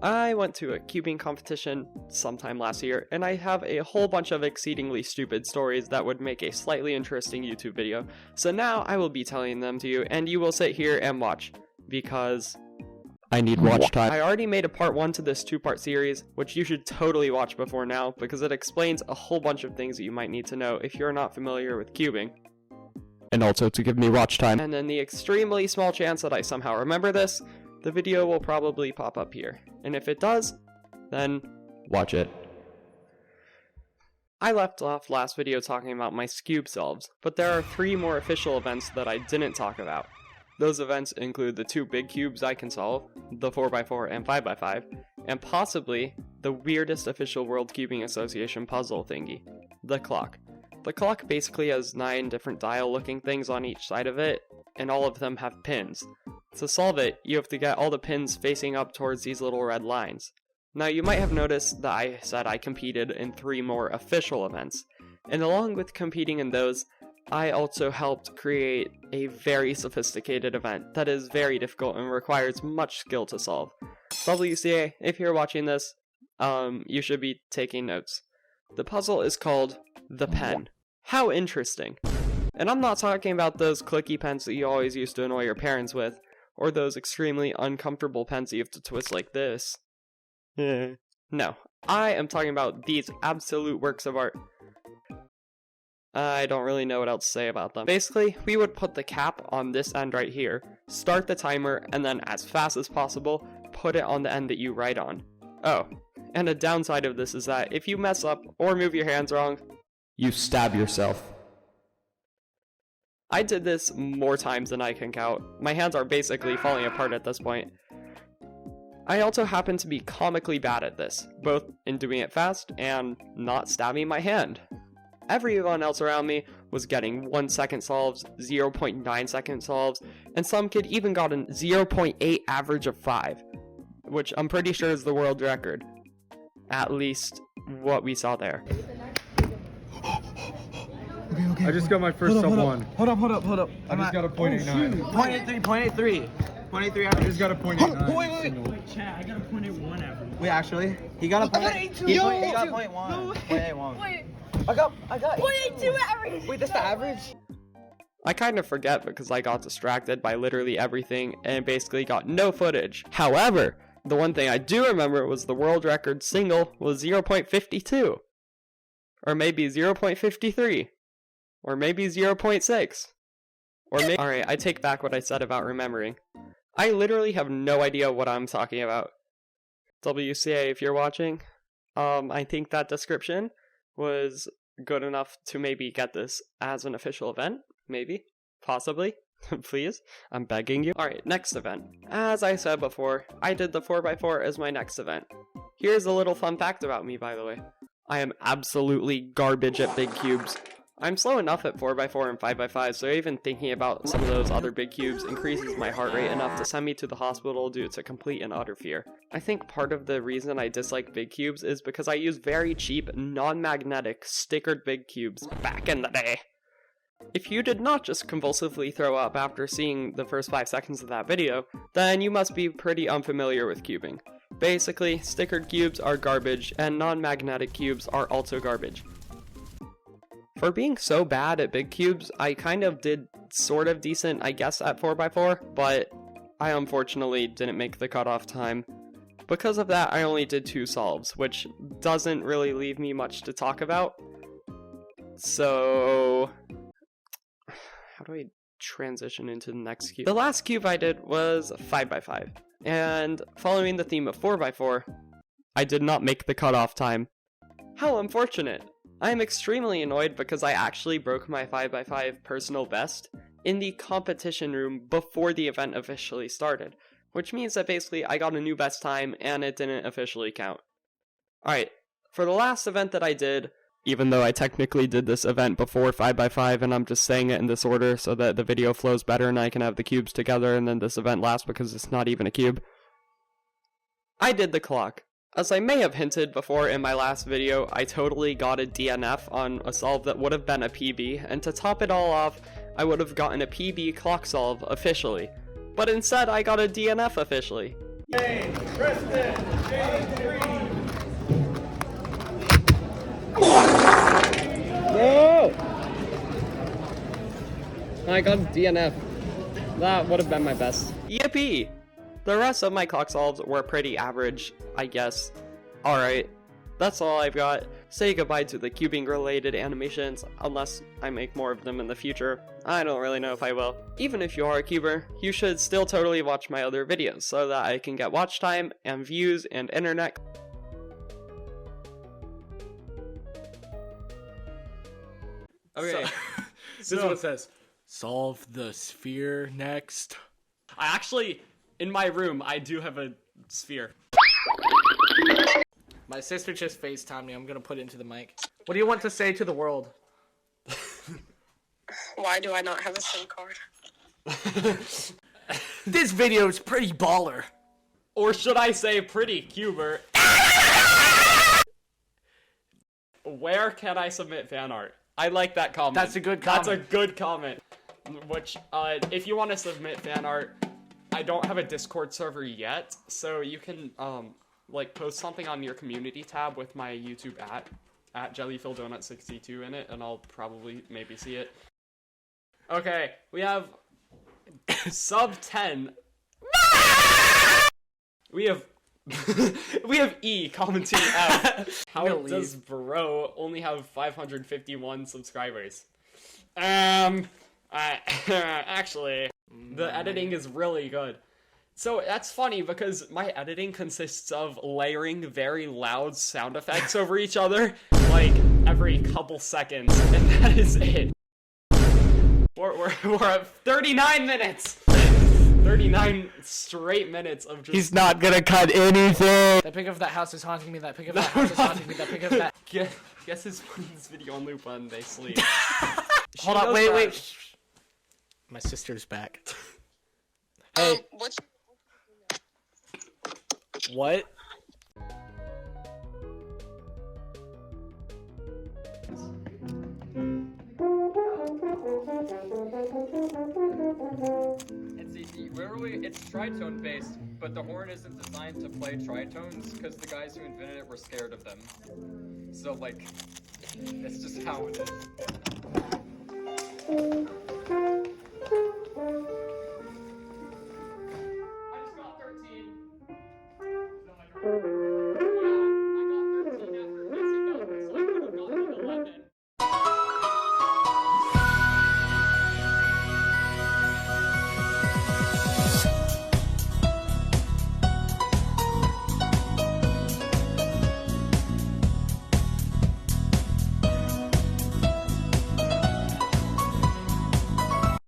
I went to a cubing competition sometime last year, and I have a whole bunch of exceedingly stupid stories that would make a slightly interesting YouTube video, so now I will be telling them to you, and you will sit here and watch, because I need watch time. I already made a part 1 to this 2-part series, which you should totally watch before now, because it explains a whole bunch of things that you might need to know if you're not familiar with cubing. And also to give me watch time. And in the extremely small chance that I somehow remember this, the video will probably pop up here. And if it does, then Watch it. I left off last video talking about my cube solves, but there are 3 more official events that I didn't talk about. Those events include the 2 big cubes I can solve, the 4x4 and 5x5, and possibly the weirdest official World Cubing Association puzzle thingy, the clock. The clock basically has 9 different dial looking things on each side of it, and all of them have pins. To solve it, you have to get all the pins facing up towards these little red lines. Now you might have noticed that I said I competed in 3 more official events, and along with competing in those, I also helped create a very sophisticated event that is very difficult and requires much skill to solve. WCA, if you're watching this, you should be taking notes. The puzzle is called The Pen. How interesting. And I'm not talking about those clicky pens that you always used to annoy your parents with, or those extremely uncomfortable pens that you have to twist like this. No, I am talking about these absolute works of art. I don't really know what else to say about them. Basically, we would put the cap on this end right here, start the timer, and then as fast as possible, put it on the end that you write on. Oh, and a downside of this is that if you mess up or move your hands wrong, You stab yourself. I did this more times than I can count. My hands are basically falling apart at this point. I also happen to be comically bad at this, both in doing it fast and not stabbing my hand. Everyone else around me was getting 1 second solves, 0.9 second solves, and some kid even got a 0.8 average of 5, which I'm pretty sure is the world record. At least what we saw there. Okay. I just got my first sub 1. Hold up. I just got a .89. 0.83. 0.83 I average. just got a .89. Wait. Chat, I got a .81 average. Wait, actually? He got a point. He got .1. Wait. I got .82 average. Wait, that's the average? I kind of forget because I got distracted by literally everything and basically got no footage. However, the one thing I do remember was the world record single was 0.52. Or maybe 0.53. Or maybe 0.6. Or maybe... Alright, I take back what I said about remembering. I literally have no idea what I'm talking about. WCA, if you're watching, I think that description was good enough to maybe get this as an official event. Maybe. Possibly. Please. I'm begging you. Alright, next event. As I said before, I did the 4x4 as my next event. Here's a little fun fact about me, by the way. I am absolutely garbage at big cubes. I'm slow enough at 4x4 and 5x5, so even thinking about some of those other big cubes increases my heart rate enough to send me to the hospital due to complete and utter fear. I think part of the reason I dislike big cubes is because I use very cheap, non-magnetic, stickered big cubes back in the day. If you did not just convulsively throw up after seeing the first 5 seconds of that video, then you must be pretty unfamiliar with cubing. Basically, stickered cubes are garbage, and non-magnetic cubes are also garbage. For being so bad at big cubes, I kind of did sort of decent, I guess, at 4x4, but I unfortunately didn't make the cutoff time. Because of that, I only did 2 solves, which doesn't really leave me much to talk about. So... how do I transition into the next cube? The last cube I did was 5x5, and following the theme of 4x4, I did not make the cutoff time. How unfortunate! I am extremely annoyed because I actually broke my 5x5 personal best in the competition room before the event officially started, which means that basically I got a new best time and it didn't officially count. Alright, for the last event that I did, even though I technically did this event before 5x5 and I'm just saying it in this order so that the video flows better and I can have the cubes together and then this event lasts because it's not even a cube, I did the clock. As I may have hinted before in my last video, I totally got a DNF on a solve that would have been a PB, and to top it all off, I would have gotten a PB clock solve officially. But instead, I got a DNF officially. No! I got DNF. That would have been my best. Yippee! The rest of my clock solves were pretty average, I guess. Alright, that's all I've got. Say goodbye to the cubing related animations, unless I make more of them in the future. I don't really know if I will. Even if you are a cuber, you should still totally watch my other videos so that I can get watch time and views and internet. Okay, This is what it says. Solve the sphere next. I actually, in my room, I do have a sphere. My sister just FaceTimed me. I'm gonna put it into the mic. What do you want to say to the world? Why do I not have a SIM card? This video is pretty baller. Or should I say pretty cuber? Where can I submit fan art? I like that comment. That's a good comment. That's a good comment. Which, if you want to submit fan art, I don't have a Discord server yet, so you can, like, post something on your community tab with my YouTube at jellyfilldonut62 in it, and I'll probably maybe see it. Okay, we have sub 10. We have we have E commenting out. How does bro only have 551 subscribers? Actually, the editing is really good. So that's funny because my editing consists of layering very loud sound effects over each other, like every couple seconds, and that is it. We're at 39 minutes! 39 straight minutes of just... He's not gonna cut anything. That pic of that house is haunting me. That pic of that house is haunting me. That pic of that... Guess is putting this video on loop when they sleep. Hold on, wait. My sister's back. Hey. What's What? It's tritone based, but the horn isn't designed to play tritones because the guys who invented it were scared of them. So like, it's just how it is. I just got 13.